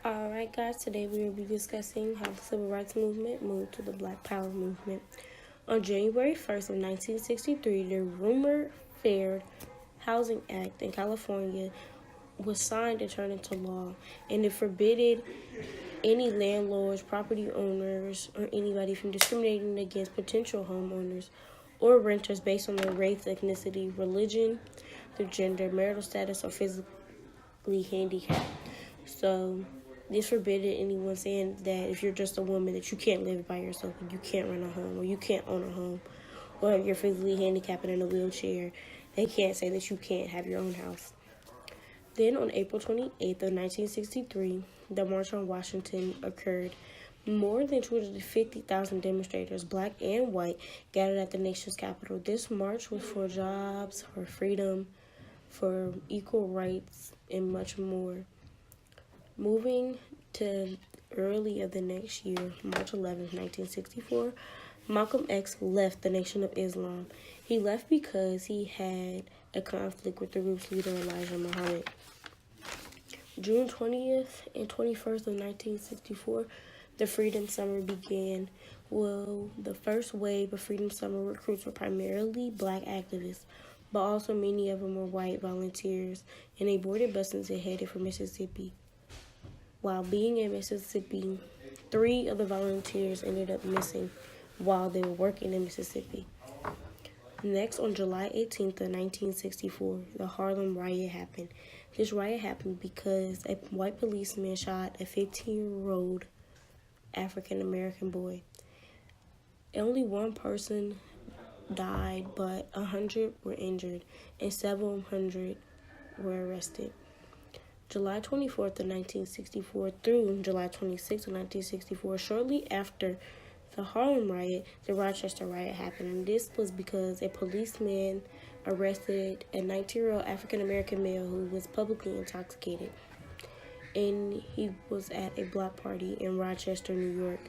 Alright guys, today we will be discussing how the Civil Rights Movement moved to the Black Power movement. On January 1st of 1963, the Rumor Fair Housing Act in California was signed and turned into law, and it forbade any landlords, property owners, or anybody from discriminating against potential homeowners or renters based on their race, ethnicity, religion, their gender, marital status, or physically handicapped. So this forbidden anyone saying that if you're just a woman that you can't live by yourself and you can't run a home or you can't own a home, or if you're physically handicapped and in a wheelchair, they can't say that you can't have your own house. Then on April 28th of 1963, the March on Washington occurred. More than 250,000 demonstrators, black and white, gathered at the nation's capital. This march was for jobs, for freedom, for equal rights, and much more. Moving to early of the next year, March 11th, 1964, Malcolm X left the Nation of Islam. He left because he had a conflict with the group's leader, Elijah Muhammad. June 20th and 21st of 1964, the Freedom Summer began. Well, the first wave of Freedom Summer recruits were primarily black activists, but also many of them were white volunteers, and they boarded buses and headed for Mississippi. While being in Mississippi, 3 of the volunteers ended up missing while they were working in Mississippi. Next, on July 18th of 1964, the Harlem riot happened. This riot happened because a white policeman shot a 15-year-old African-American boy. Only one person died, but 100 were injured, and several hundred were arrested. July 24th of 1964 through July 26th of 1964, shortly after the Harlem riot, the Rochester riot happened. And this was because a policeman arrested a 19-year-old African-American male who was publicly intoxicated. And he was at a block party in Rochester, New York.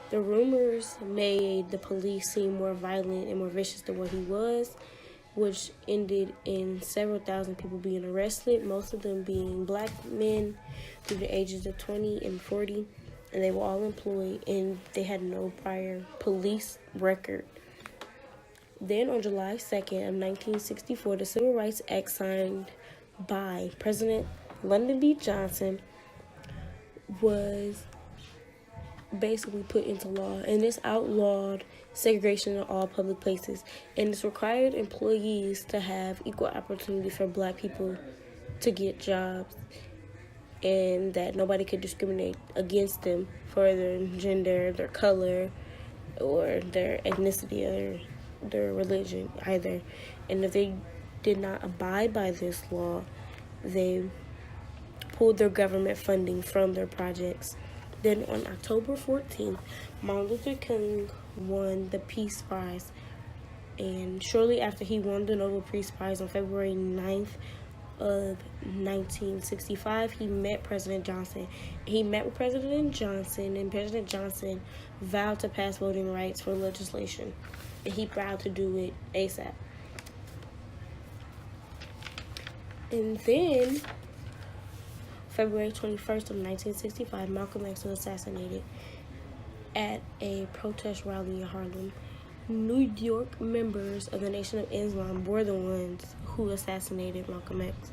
The rumors made the police seem more violent and more vicious than what he was, which ended in several thousand people being arrested, most of them being black men through the ages of 20 and 40, and they were all employed, and they had no prior police record. Then on July 2nd of 1964, the Civil Rights Act signed by President Lyndon B. Johnson was basically put into law, and this outlawed segregation in all public places, and this required employees to have equal opportunity for black people to get jobs, and that nobody could discriminate against them for their gender, their color, or their ethnicity, or their religion either. And if they did not abide by this law, they pulled their government funding from their projects. Then on October 14th, Martin Luther King won the Peace Prize. And shortly after he won the Nobel Peace Prize on February 9th of 1965, he met President Johnson. He met with President Johnson, and President Johnson vowed to pass voting rights for legislation. And he vowed to do it ASAP. And then February 21st of 1965, Malcolm X was assassinated at a protest rally in Harlem. New York members of the Nation of Islam were the ones who assassinated Malcolm X.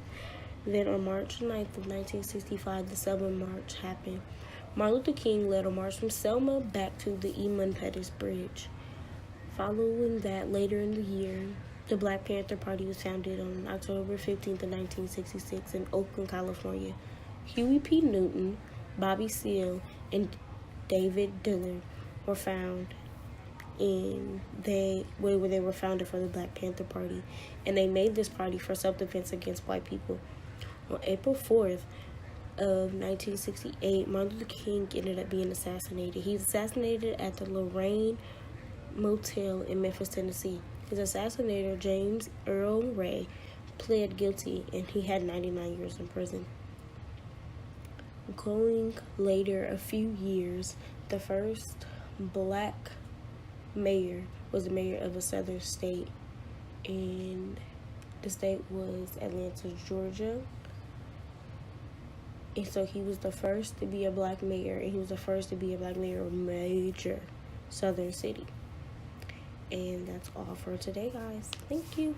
Then on March 9th of 1965, the Selma March happened. Martin Luther King led a march from Selma back to the Edmund Pettus Bridge. Following that, later in the year, the Black Panther Party was founded on October 15th of 1966 in Oakland, California. Huey P. Newton, Bobby Seale, and David Dillard were found they were founded for the Black Panther Party, and they made this party for self-defense against white people. On April 4th of 1968, Martin Luther King ended up being assassinated. He was assassinated at the Lorraine Motel in Memphis, Tennessee. His assassinator, James Earl Ray, pled guilty, and he had 99 years in prison. Going later a few years, the first black mayor was the mayor of a southern state, and the state was Atlanta, Georgia. And so he was the first to be a black mayor, and he was the first to be a black mayor of a major southern city. And that's all for today, guys. Thank you.